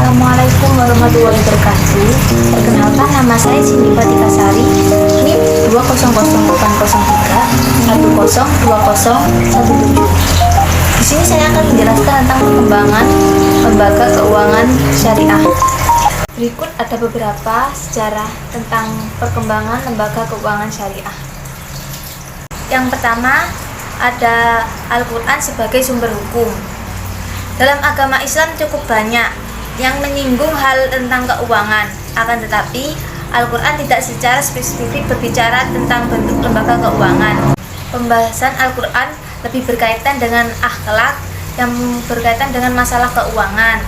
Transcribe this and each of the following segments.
Assalamualaikum warahmatullahi wabarakatuh. Perkenalkan, nama saya Cindy Fatika Sari, NIM 2000803 Di sini saya akan menjelaskan tentang perkembangan lembaga keuangan syariah. Berikut ada beberapa sejarah tentang perkembangan lembaga keuangan syariah. Yang pertama, ada Al-Quran sebagai sumber hukum. Dalam agama Islam cukup banyak yang menyinggung hal tentang keuangan, akan tetapi Al-Quran tidak secara spesifik berbicara tentang bentuk lembaga keuangan. Pembahasan Al-Quran lebih berkaitan dengan akhlak yang berkaitan dengan masalah keuangan,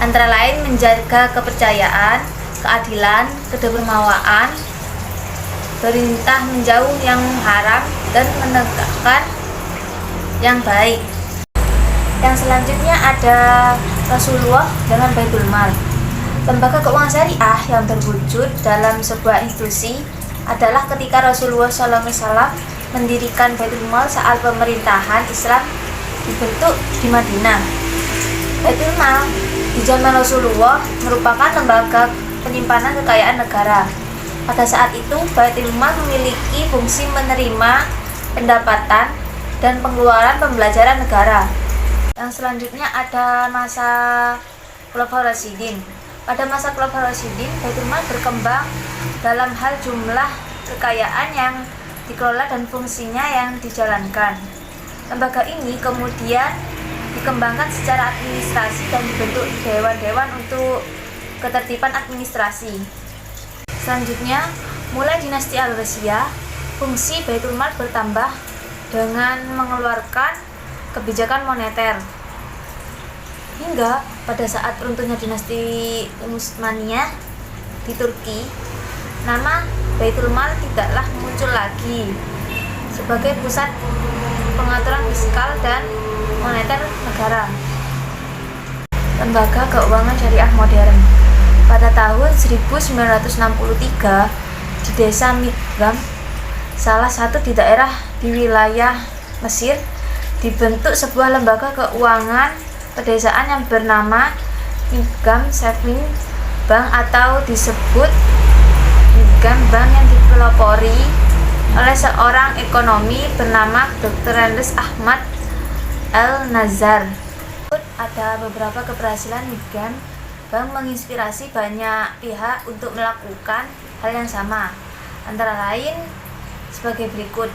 antara lain menjaga kepercayaan, keadilan, kedermawaan, perintah menjauh yang haram, dan menegakkan yang baik. Yang selanjutnya ada Rasulullah dengan Baitul Mal. Lembaga keuangan syariah yang terwujud dalam sebuah institusi adalah ketika Rasulullah SAW mendirikan Baitul Mal saat pemerintahan Islam dibentuk di Madinah. Baitul Mal di zaman Rasulullah merupakan lembaga penyimpanan kekayaan negara. Pada saat itu, Baitul Mal memiliki fungsi menerima pendapatan dan pengeluaran pembelajaran negara. Yang selanjutnya ada masa Khulafaur Rasyidin. Pada masa Khulafaur Rasyidin, Baitul Mal berkembang dalam hal jumlah kekayaan yang dikelola dan fungsinya yang dijalankan. Lembaga ini kemudian dikembangkan secara administrasi dan dibentuk dewan-dewan untuk ketertiban administrasi. Selanjutnya, mulai dinasti Al-Abbasiyah, fungsi Baitul Mal bertambah dengan mengeluarkan kebijakan moneter. Hingga pada saat runtuhnya dinasti Utsmaniyah di Turki, nama Baitul Mal tidaklah muncul lagi sebagai pusat pengaturan fiskal dan moneter negara. Lembaga keuangan syariah modern. Pada tahun 1963 di desa Mikdam, salah satu di daerah di wilayah Mesir, dibentuk sebuah lembaga keuangan pedesaan yang bernama Mikdam Saving Bank atau disebut Mikdam Bank, yang dipelopori oleh seorang ekonomi bernama Dr. Rendes Ahmad El-Nazar. Ada beberapa keberhasilan Mikdam Bank menginspirasi banyak pihak untuk melakukan hal yang sama, antara lain sebagai berikut.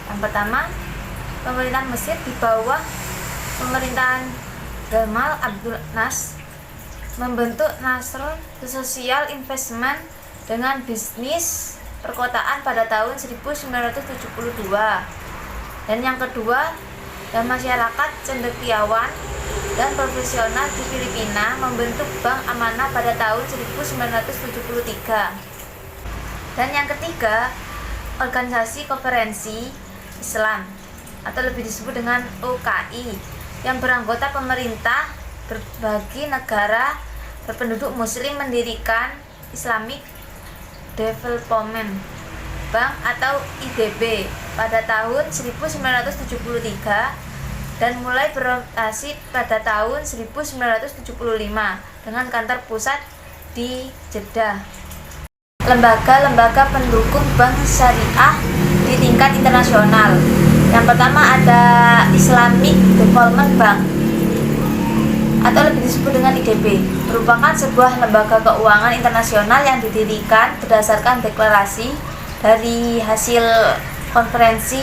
Yang pertama, pemerintahan Mesir di bawah pemerintahan Gamal Abdul Nasser membentuk Nasrul Social Investment dengan bisnis perkotaan pada tahun 1972. Dan yang kedua, dan masyarakat cendekiawan dan profesional di Filipina membentuk Bank Amanah pada tahun 1973. Dan yang ketiga, Organisasi Konferensi Islam atau lebih disebut dengan OKI yang beranggota pemerintah berbagai negara berpenduduk muslim mendirikan Islamic Development Bank atau IDB pada tahun 1973 dan mulai beroperasi pada tahun 1975 dengan kantor pusat di Jeddah. Lembaga-lembaga pendukung bank syariah di tingkat internasional. Yang pertama ada Islamic Development Bank atau lebih disebut dengan IDB, merupakan sebuah lembaga keuangan internasional yang didirikan berdasarkan deklarasi dari hasil konferensi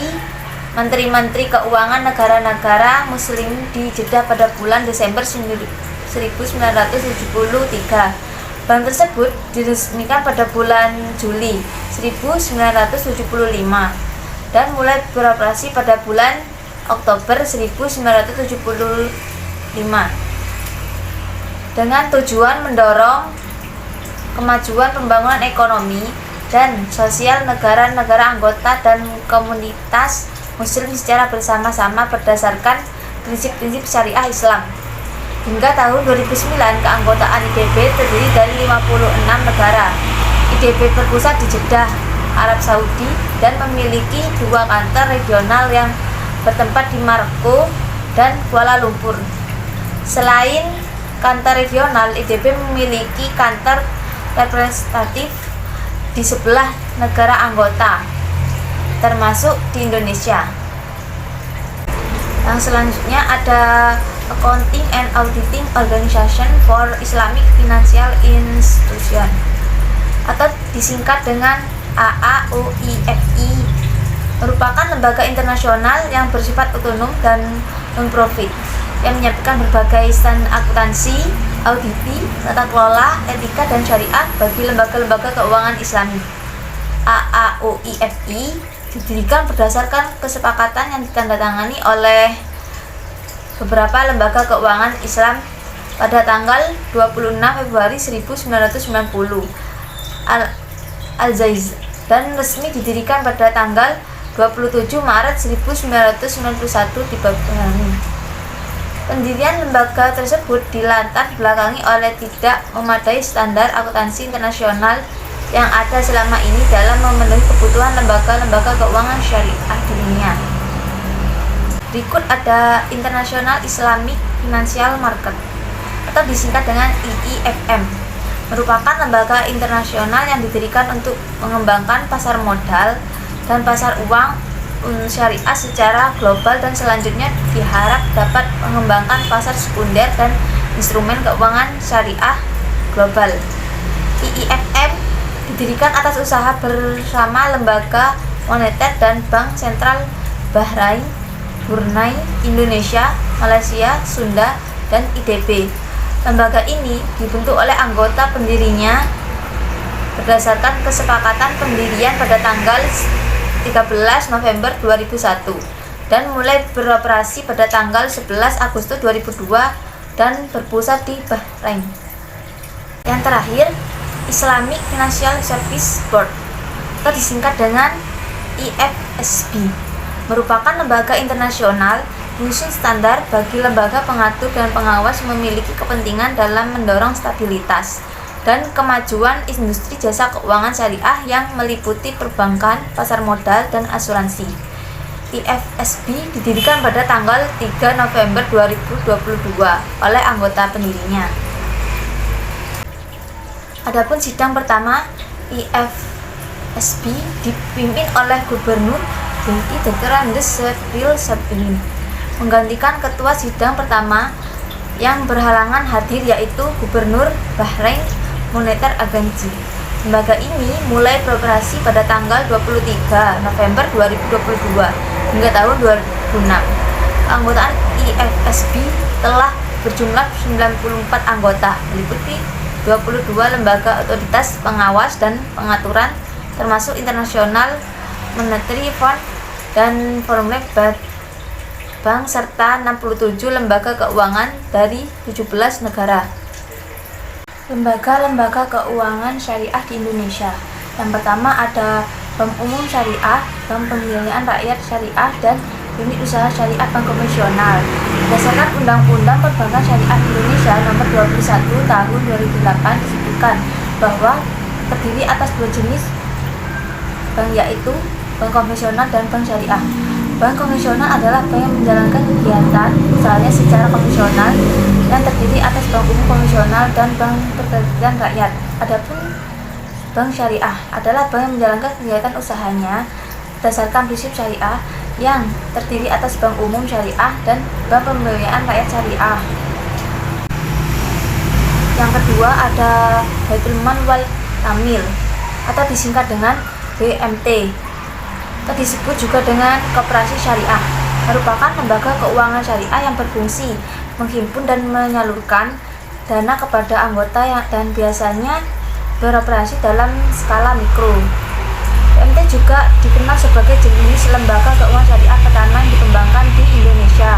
Menteri-Menteri Keuangan negara-negara Muslim di Jeddah pada bulan Desember 1973. Bank tersebut diresmikan pada bulan Juli 1975 dan mulai beroperasi pada bulan Oktober 1975 dengan tujuan mendorong kemajuan pembangunan ekonomi dan sosial negara-negara anggota dan komunitas Muslim secara bersama-sama berdasarkan prinsip-prinsip syariah Islam. Hingga tahun 2009, keanggotaan IDB terdiri dari 56 negara. IDB berpusat di Jeddah, Arab Saudi, dan memiliki 2 kantor regional yang bertempat di Maroko dan Kuala Lumpur. Selain kantor regional, IDB memiliki kantor representatif di 11 negara anggota, termasuk di Indonesia. Yang selanjutnya ada Accounting and Auditing Organization for Islamic Financial Institution, atau disingkat dengan AAOIFI, merupakan lembaga internasional yang bersifat otonom dan non-profit yang menyiapkan berbagai standar akuntansi, auditi, tata kelola, etika, dan syariah bagi lembaga-lembaga keuangan Islami. AAOIFI didirikan berdasarkan kesepakatan yang ditandatangani oleh beberapa lembaga keuangan Islam pada tanggal 26 Februari 1990 Al-Zaiz, dan resmi didirikan pada tanggal 27 Maret 1991 di Babani. Pendirian lembaga tersebut dilatar belakangi oleh tidak memadai standar akuntansi internasional yang ada selama ini dalam memenuhi kebutuhan lembaga-lembaga keuangan syariah di dunia. Berikut ada International Islamic Financial Market, atau disingkat dengan IIFM, merupakan lembaga internasional yang didirikan untuk mengembangkan pasar modal dan pasar uang syariah secara global, dan selanjutnya diharap dapat mengembangkan pasar sekunder dan instrumen keuangan syariah global. IIFM didirikan atas usaha bersama Lembaga Moneter dan Bank Sentral Bahrain, Brunei, Indonesia, Malaysia, Sunda, dan IDB. Lembaga ini dibentuk oleh anggota pendirinya berdasarkan kesepakatan pendirian pada tanggal 13 November 2001 dan mulai beroperasi pada tanggal 11 Agustus 2002 dan berpusat di Bahrain. Yang terakhir, Islamic Financial Service Board, atau disingkat dengan IFSB, merupakan lembaga internasional menyusun standar bagi lembaga pengatur dan pengawas yang memiliki kepentingan dalam mendorong stabilitas dan kemajuan industri jasa keuangan syariah yang meliputi perbankan, pasar modal, dan asuransi. IFSB didirikan pada tanggal 3 November 2022 oleh anggota pendirinya. Adapun sidang pertama IFSB dipimpin oleh Gubernur BI Dr. Andes Seril Sabin, menggantikan ketua sidang pertama yang berhalangan hadir, yaitu Gubernur Bahrain Moneter Agency. Lembaga ini mulai beroperasi pada tanggal 23 November 2022 hingga tahun 2006. Keanggotaan IFSB telah berjumlah 94 anggota, meliputi 22 lembaga otoritas pengawas dan pengaturan, termasuk International Monetary Fund dan Formula Bank, serta 67 lembaga keuangan dari 17 negara. Lembaga-lembaga keuangan syariah di Indonesia. Yang pertama ada Bank Umum Syariah, Bank Pembiayaan Rakyat Syariah, dan Unit Usaha Syariah Bank Konvensional. Berdasarkan Undang-Undang Perbankan Syariah Indonesia Nomor 21 Tahun 2008 disebutkan bahwa terdiri atas 2 jenis bank, yaitu bank konvensional dan bank syariah. Bank konvensional adalah bank yang menjalankan kegiatan usahanya secara konvensional yang terdiri atas bank umum konvensional dan bank penerbitan rakyat. Adapun bank syariah adalah bank yang menjalankan kegiatan usahanya berdasarkan prinsip syariah yang terdiri atas bank umum syariah dan bank pembiayaan rakyat syariah. Yang kedua ada Baitul Mal wal Tamil, atau disingkat dengan BMT, atau disebut juga dengan Koperasi Syariah, merupakan lembaga keuangan syariah yang berfungsi menghimpun dan menyalurkan dana kepada anggota dan biasanya beroperasi dalam skala mikro. BMT juga dikenal sebagai jenis lembaga keuangan syariah pertama yang dikembangkan di Indonesia.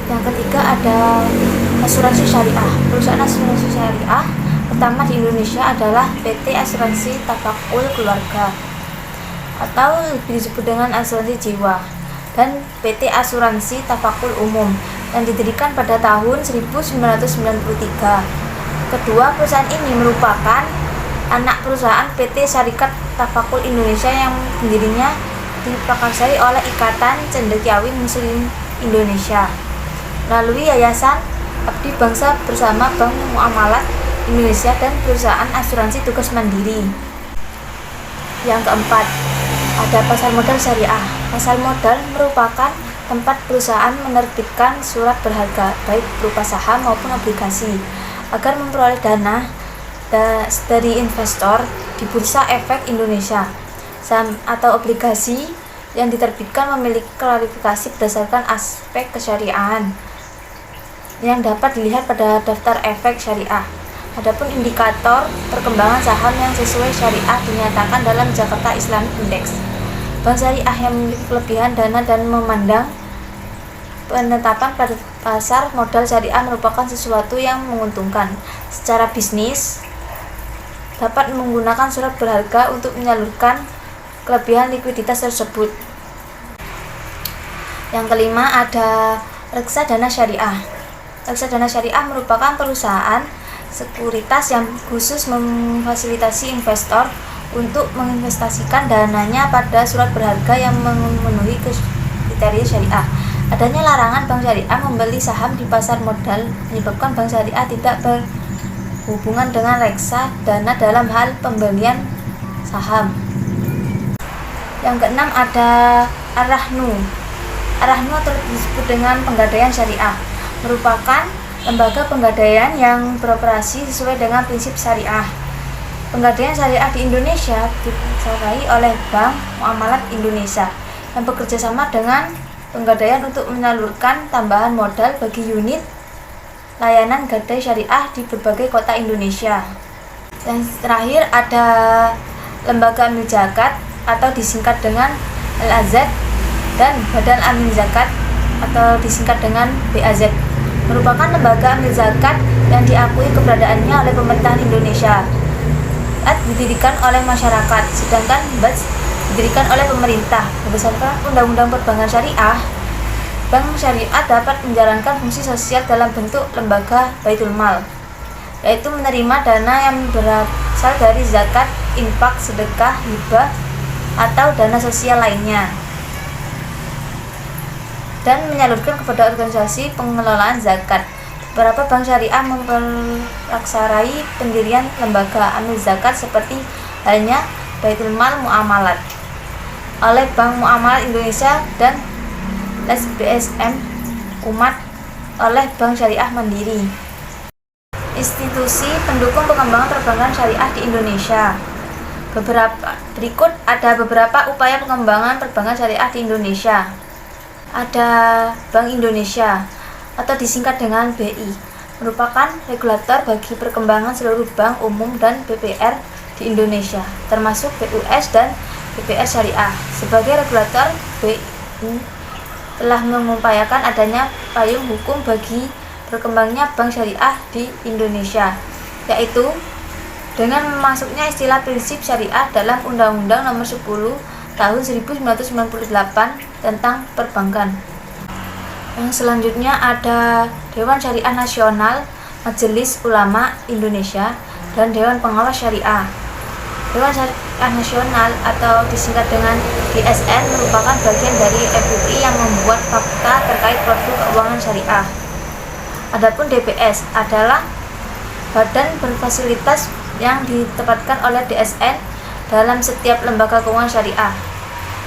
Yang ketiga ada asuransi syariah. Perusahaan asuransi syariah utama di Indonesia adalah PT Asuransi Tafakul Keluarga atau lebih disebut dengan asuransi jiwa, dan PT Asuransi Tafakul Umum yang didirikan pada tahun 1993. Kedua perusahaan ini merupakan anak perusahaan PT Syarikat Tafakul Indonesia yang pendirinya diprakarsai oleh Ikatan Cendekiawi Muslim Indonesia melalui Yayasan Abdi Bangsa bersama Bank Muamalat Indonesia dan perusahaan asuransi tugas mandiri. Yang keempat, ada pasar modal syariah. Pasar modal merupakan tempat perusahaan menerbitkan surat berharga baik berupa saham maupun obligasi agar memperoleh dana dari investor di Bursa Efek Indonesia. Saham atau obligasi yang diterbitkan memiliki klarifikasi berdasarkan aspek kesyariahan yang dapat dilihat pada daftar efek syariah. Adapun indikator perkembangan saham yang sesuai syariah dinyatakan dalam Jakarta Islamic Index. Bank syariah yang memiliki kelebihan dana dan memandang penetapan pada pasar modal syariah merupakan sesuatu yang menguntungkan secara bisnis, dapat menggunakan surat berharga untuk menyalurkan kelebihan likuiditas tersebut. Yang kelima, ada reksadana syariah. Reksadana syariah merupakan perusahaan sekuritas yang khusus memfasilitasi investor untuk menginvestasikan dananya pada surat berharga yang memenuhi kriteria syariah. Adanya larangan bank syariah membeli saham di pasar modal menyebabkan bank syariah tidak berhubungan dengan reksadana dalam hal pembelian saham. Yang keenam, ada Ar-Rahnu. Ar-Rahnu atau disebut dengan penggadaian syariah merupakan lembaga penggadaian yang beroperasi sesuai dengan prinsip syariah. Penggadaian syariah di Indonesia diselenggarakan oleh Bank Muamalat Indonesia yang bekerja sama dengan penggadaian untuk menyalurkan tambahan modal bagi unit layanan gadai syariah di berbagai kota Indonesia. Dan terakhir, ada Lembaga Amil Zakat atau disingkat dengan Al-Azad dan Badan Amil Zakat atau disingkat dengan BAZ merupakan lembaga amil zakat yang diakui keberadaannya oleh pemerintahan Indonesia. Didirikan oleh masyarakat, sedangkan BAZ didirikan oleh pemerintah. Berdasarkan Undang-Undang Perbankan Syariah, bank syariah dapat menjalankan fungsi sosial dalam bentuk lembaga baitul mal, yaitu menerima dana yang berasal dari zakat, infak, sedekah, hibah, atau dana sosial lainnya, dan menyalurkan kepada organisasi pengelolaan zakat. Beberapa bank syariah memperaksarai pendirian lembaga amil zakat seperti halnya Baitul Mal Muamalat oleh Bank Muamalat Indonesia dan LSBSM Umat oleh Bank Syariah Mandiri. Institusi pendukung pengembangan perbankan syariah di Indonesia. Berikut ada beberapa upaya pengembangan perbankan syariah di Indonesia. Ada Bank Indonesia atau disingkat dengan BI, merupakan regulator bagi perkembangan seluruh bank umum dan BPR di Indonesia, termasuk BUS dan BPR Syariah. Sebagai regulator, BI telah mengupayakan adanya payung hukum bagi berkembangnya bank syariah di Indonesia, yaitu dengan masuknya istilah prinsip syariah dalam Undang-Undang Nomor 10 Tahun 1998 tentang perbankan. Yang selanjutnya ada Dewan Syariah Nasional, Majelis Ulama Indonesia, dan Dewan Pengawas Syariah. Dewan Syariah Nasional atau disingkat dengan DSN merupakan bagian dari MUI yang membuat fakta terkait produk keuangan syariah. Adapun DPS adalah badan berfasilitas yang ditempatkan oleh DSN dalam setiap lembaga keuangan syariah.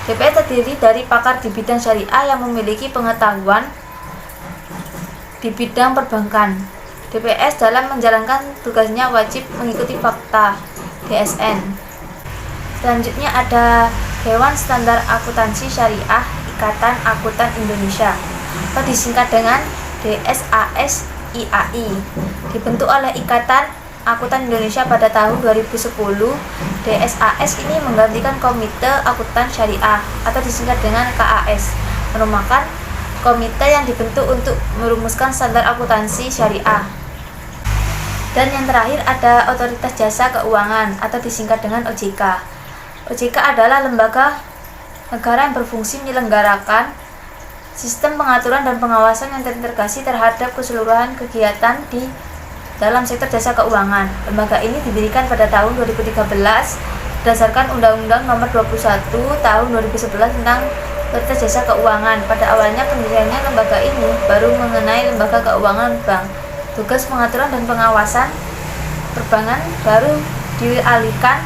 DPS terdiri dari pakar di bidang syariah yang memiliki pengetahuan di bidang perbankan. DPS dalam menjalankan tugasnya wajib mengikuti fakta DSN. Selanjutnya ada Dewan Standar Akuntansi Syariah Ikatan Akuntan Indonesia atau disingkat dengan DSAS-IAI, dibentuk oleh Ikatan Akuntan Indonesia pada tahun 2010. DSAS ini menggantikan Komite Akuntan Syariah atau disingkat dengan KAS, merupakan komite yang dibentuk untuk merumuskan standar akuntansi syariah. Dan yang terakhir ada Otoritas Jasa Keuangan atau disingkat dengan OJK. OJK adalah lembaga negara yang berfungsi menyelenggarakan sistem pengaturan dan pengawasan yang terintegrasi terhadap keseluruhan kegiatan di dalam sektor jasa keuangan. Lembaga ini didirikan pada tahun 2013 berdasarkan Undang-Undang Nomor 21 Tahun 2011 tentang Otoritas Jasa Keuangan. Pada awalnya pendiriannya lembaga ini baru mengenai lembaga keuangan bank. Tugas pengaturan dan pengawasan perbankan baru dialihkan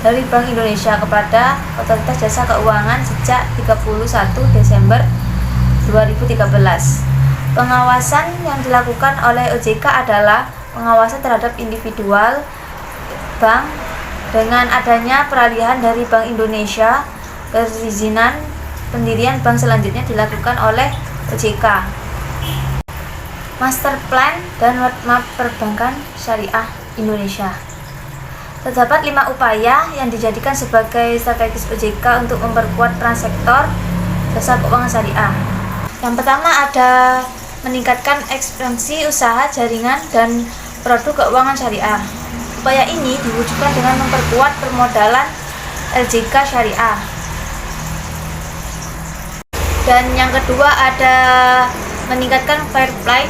dari Bank Indonesia kepada Otoritas Jasa Keuangan sejak 31 Desember 2013. Pengawasan yang dilakukan oleh OJK adalah pengawasan terhadap individual bank dengan adanya peralihan dari Bank Indonesia. Perizinan pendirian bank selanjutnya dilakukan oleh OJK. Master Plan dan Roadmap Perbankan Syariah Indonesia. Terdapat 5 upaya yang dijadikan sebagai strategis OJK untuk memperkuat peran sektor jasa keuangan syariah. Yang pertama ada meningkatkan ekspansi usaha, jaringan, dan produk keuangan syariah. Upaya ini diwujudkan dengan memperkuat permodalan LJK syariah. Dan yang kedua ada meningkatkan fair play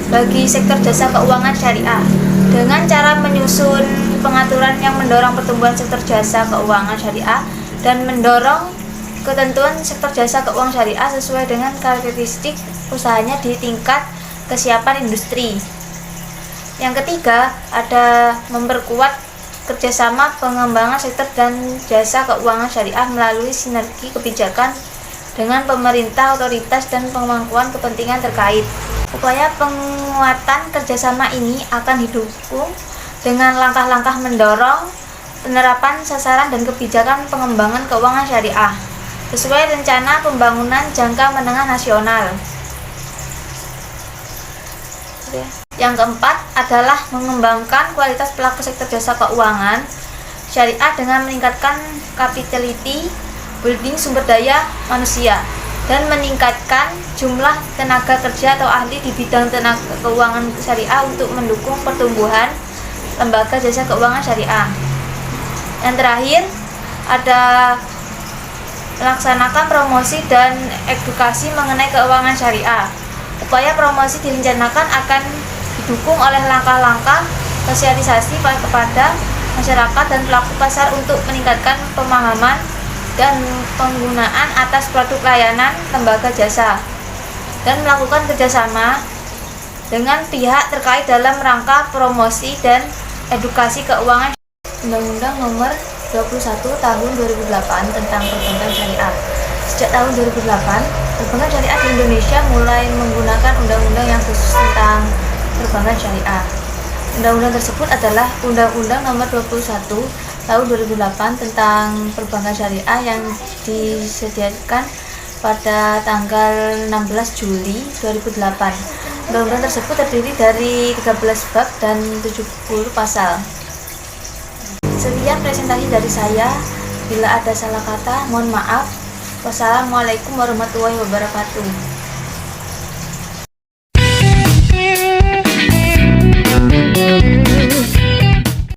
bagi sektor jasa keuangan syariah dengan cara menyusun pengaturan yang mendorong pertumbuhan sektor jasa keuangan syariah dan mendorong ketentuan sektor jasa keuangan syariah sesuai dengan karakteristik usahanya di tingkat kesiapan industri. Yang ketiga ada memperkuat kerjasama pengembangan sektor dan jasa keuangan syariah melalui sinergi kebijakan dengan pemerintah, otoritas, dan pemangkuan kepentingan terkait. Upaya penguatan kerjasama ini akan didukung dengan langkah-langkah mendorong penerapan sasaran dan kebijakan pengembangan keuangan syariah sesuai rencana pembangunan jangka menengah nasional. Yang keempat adalah mengembangkan kualitas pelaku sektor jasa keuangan syariah dengan meningkatkan capability building sumber daya manusia dan meningkatkan jumlah tenaga kerja atau ahli di bidang tenaga keuangan syariah untuk mendukung pertumbuhan lembaga jasa keuangan syariah. Yang terakhir ada melaksanakan promosi dan edukasi mengenai keuangan syariah. Upaya promosi direncanakan akan didukung oleh langkah-langkah sosialisasi kepada masyarakat dan pelaku pasar untuk meningkatkan pemahaman dan penggunaan atas produk layanan lembaga jasa dan melakukan kerjasama dengan pihak terkait dalam rangka promosi dan edukasi keuangan. Undang-Undang Nomor 21 Tahun 2008 tentang Perbankan Syariah. Sejak tahun 2008, perbankan syariah di Indonesia mulai menggunakan undang-undang yang khusus tentang perbankan syariah. Undang-undang tersebut adalah Undang-Undang Nomor 21 Tahun 2008 tentang Perbankan Syariah yang disediakan pada tanggal 16 Juli 2008. Undang-undang tersebut terdiri dari 13 bab dan 70 pasal. Sekian presentasi dari saya. Bila ada salah kata, mohon maaf. Wassalamualaikum warahmatullahi wabarakatuh.